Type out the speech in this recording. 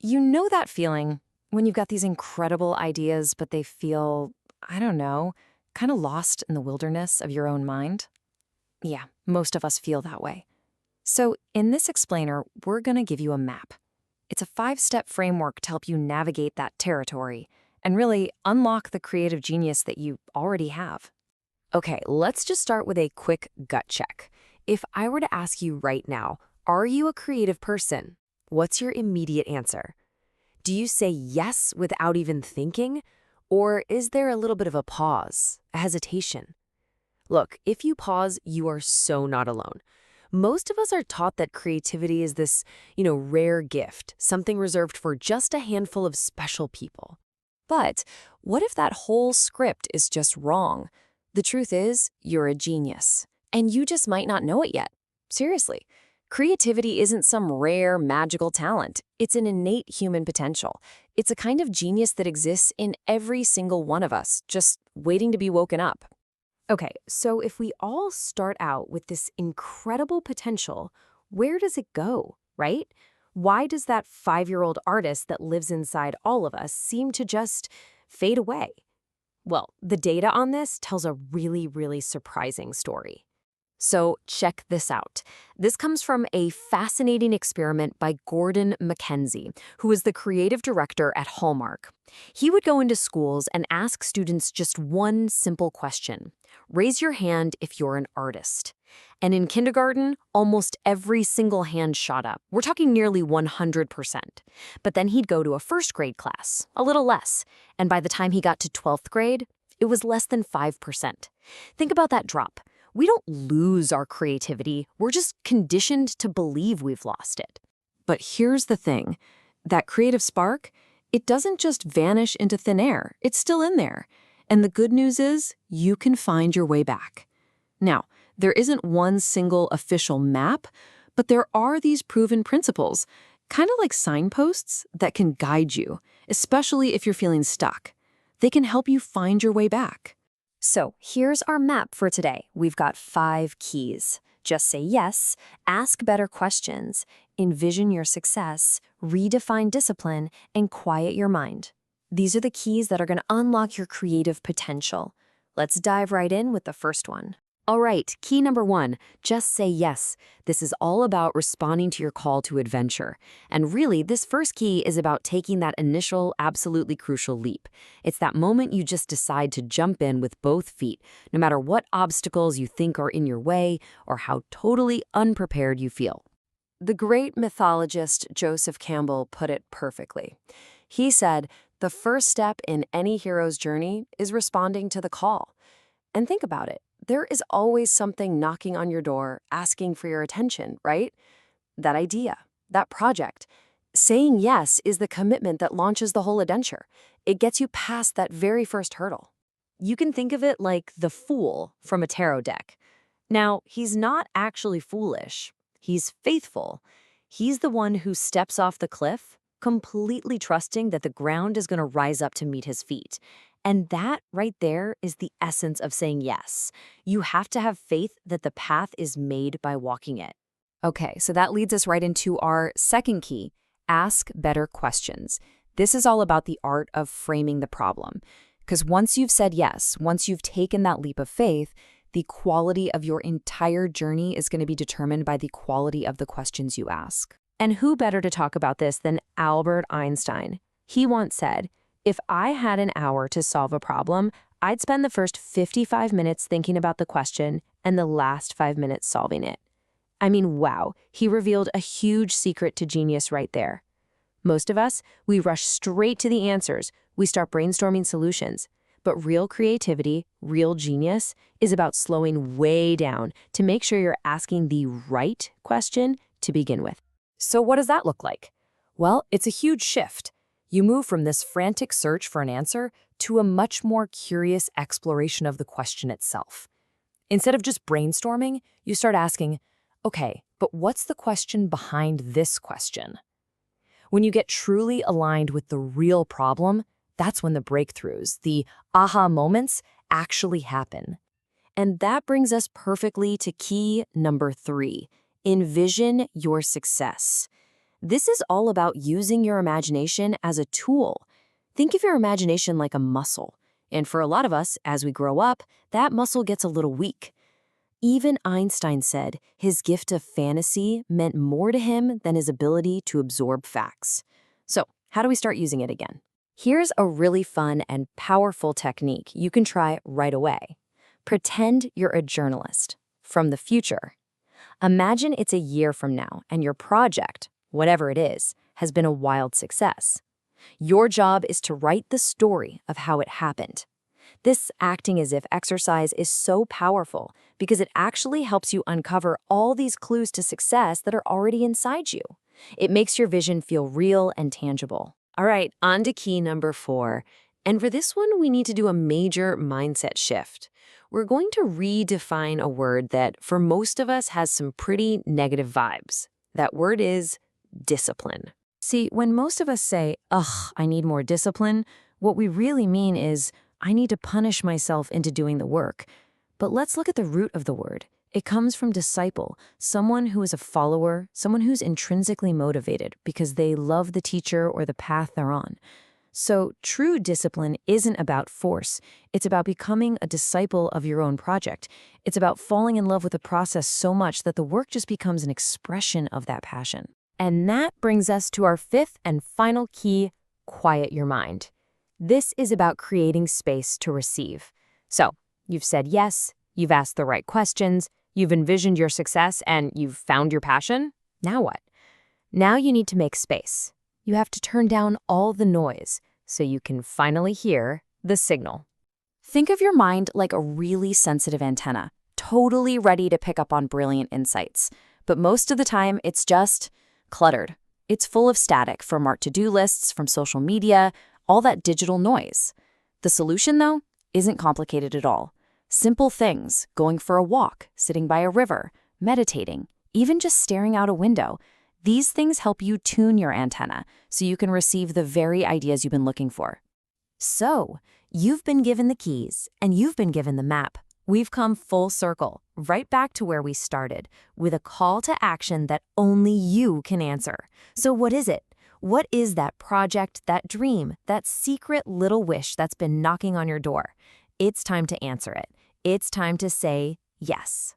You know that feeling when you've got these incredible ideas, but they feel, I don't know, kind of lost in the wilderness of your own mind? Yeah, most of us feel that way. So, in this explainer, we're going to give you a map. It's a 5-step framework to help you navigate that territory and really unlock the creative genius that you already have. Okay, let's just start with a quick gut check. If I were to ask you right now, are you a creative person? What's your immediate answer? Do you say yes without even thinking? Or is there a little bit of a pause, a hesitation? Look, if you pause, you are so not alone. Most of us are taught that creativity is this, rare gift, something reserved for just a handful of special people. But what if that whole script is just wrong? The truth is, you're a genius, and you just might not know it yet. Seriously, creativity isn't some rare, magical talent. It's an innate human potential. It's a kind of genius that exists in every single one of us, just waiting to be woken up. Okay, so if we all start out with this incredible potential, where does it go, right? Why does that 5-year-old artist that lives inside all of us seem to just fade away? Well, the data on this tells a really, really surprising story. So check this out. This comes from a fascinating experiment by Gordon Mackenzie, who is the creative director at Hallmark. He would go into schools and ask students just one simple question. Raise your hand if you're an artist. And in kindergarten, almost every single hand shot up. We're talking nearly 100%. But then he'd go to a first grade class, a little less. And by the time he got to 12th grade, it was less than 5%. Think about that drop. We don't lose our creativity, we're just conditioned to believe we've lost it. But here's the thing. That creative spark, it doesn't just vanish into thin air. It's still in there. And the good news is, you can find your way back. Now, there isn't one single official map, but there are these proven principles, kind of like signposts that can guide you, especially if you're feeling stuck. They can help you find your way back. So here's our map for today. We've got 5 keys. Just say yes, ask better questions, envision your success, redefine discipline, and quiet your mind. These are the keys that are going to unlock your creative potential. Let's dive right in with the first one. All right, key number 1, just say yes. This is all about responding to your call to adventure. And really, this first key is about taking that initial, absolutely crucial leap. It's that moment you just decide to jump in with both feet, no matter what obstacles you think are in your way or how totally unprepared you feel. The great mythologist Joseph Campbell put it perfectly. He said, "The first step in any hero's journey is responding to the call." And think about it. There is always something knocking on your door, asking for your attention, right? That idea, that project. Saying yes is the commitment that launches the whole adventure. It gets you past that very first hurdle. You can think of it like the fool from a tarot deck. Now, he's not actually foolish. He's faithful. He's the one who steps off the cliff, completely trusting that the ground is going to rise up to meet his feet. And that right there is the essence of saying yes. You have to have faith that the path is made by walking it. Okay, so that leads us right into our second key, ask better questions. This is all about the art of framing the problem. Because once you've said yes, once you've taken that leap of faith, the quality of your entire journey is going to be determined by the quality of the questions you ask. And who better to talk about this than Albert Einstein? He once said, "If I had an hour to solve a problem, I'd spend the first 55 minutes thinking about the question and the last 5 minutes solving it." I mean, wow, he revealed a huge secret to genius right there. Most of us, we rush straight to the answers. We start brainstorming solutions. But real creativity, real genius, is about slowing way down to make sure you're asking the right question to begin with. So what does that look like? Well, it's a huge shift. You move from this frantic search for an answer to a much more curious exploration of the question itself. Instead of just brainstorming, you start asking, okay, but what's the question behind this question? When you get truly aligned with the real problem, that's when the breakthroughs, the aha moments, actually happen. And that brings us perfectly to key number 3, envision your success. This is all about using your imagination as a tool. Think of your imagination like a muscle. And for a lot of us, as we grow up, that muscle gets a little weak. Even Einstein said his gift of fantasy meant more to him than his ability to absorb facts. So, how do we start using it again? Here's a really fun and powerful technique you can try right away. Pretend you're a journalist from the future. Imagine it's a year from now and your project, whatever it is, has been a wild success. Your job is to write the story of how it happened. This acting as if exercise is so powerful because it actually helps you uncover all these clues to success that are already inside you. It makes your vision feel real and tangible. All right, on to key number 4. And for this one, we need to do a major mindset shift. We're going to redefine a word that, for most of us, has some pretty negative vibes. That word is discipline. See, when most of us say, ugh, I need more discipline, what we really mean is, I need to punish myself into doing the work. But let's look at the root of the word. It comes from disciple, someone who is a follower, someone who's intrinsically motivated because they love the teacher or the path they're on. So true discipline isn't about force. It's about becoming a disciple of your own project. It's about falling in love with the process so much that the work just becomes an expression of that passion. And that brings us to our 5th and final key, quiet your mind. This is about creating space to receive. So, you've said yes, you've asked the right questions, you've envisioned your success, and you've found your passion. Now what? Now you need to make space. You have to turn down all the noise so you can finally hear the signal. Think of your mind like a really sensitive antenna, totally ready to pick up on brilliant insights. But most of the time, it's just cluttered. It's full of static from our to-do lists, from social media, all that digital noise. The solution, though, isn't complicated at all. Simple things, going for a walk, sitting by a river, meditating, even just staring out a window. These things help you tune your antenna so you can receive the very ideas you've been looking for. So, you've been given the keys and you've been given the map. We've come full circle, right back to where we started, with a call to action that only you can answer. So what is it? What is that project, that dream, that secret little wish that's been knocking on your door? It's time to answer it. It's time to say yes.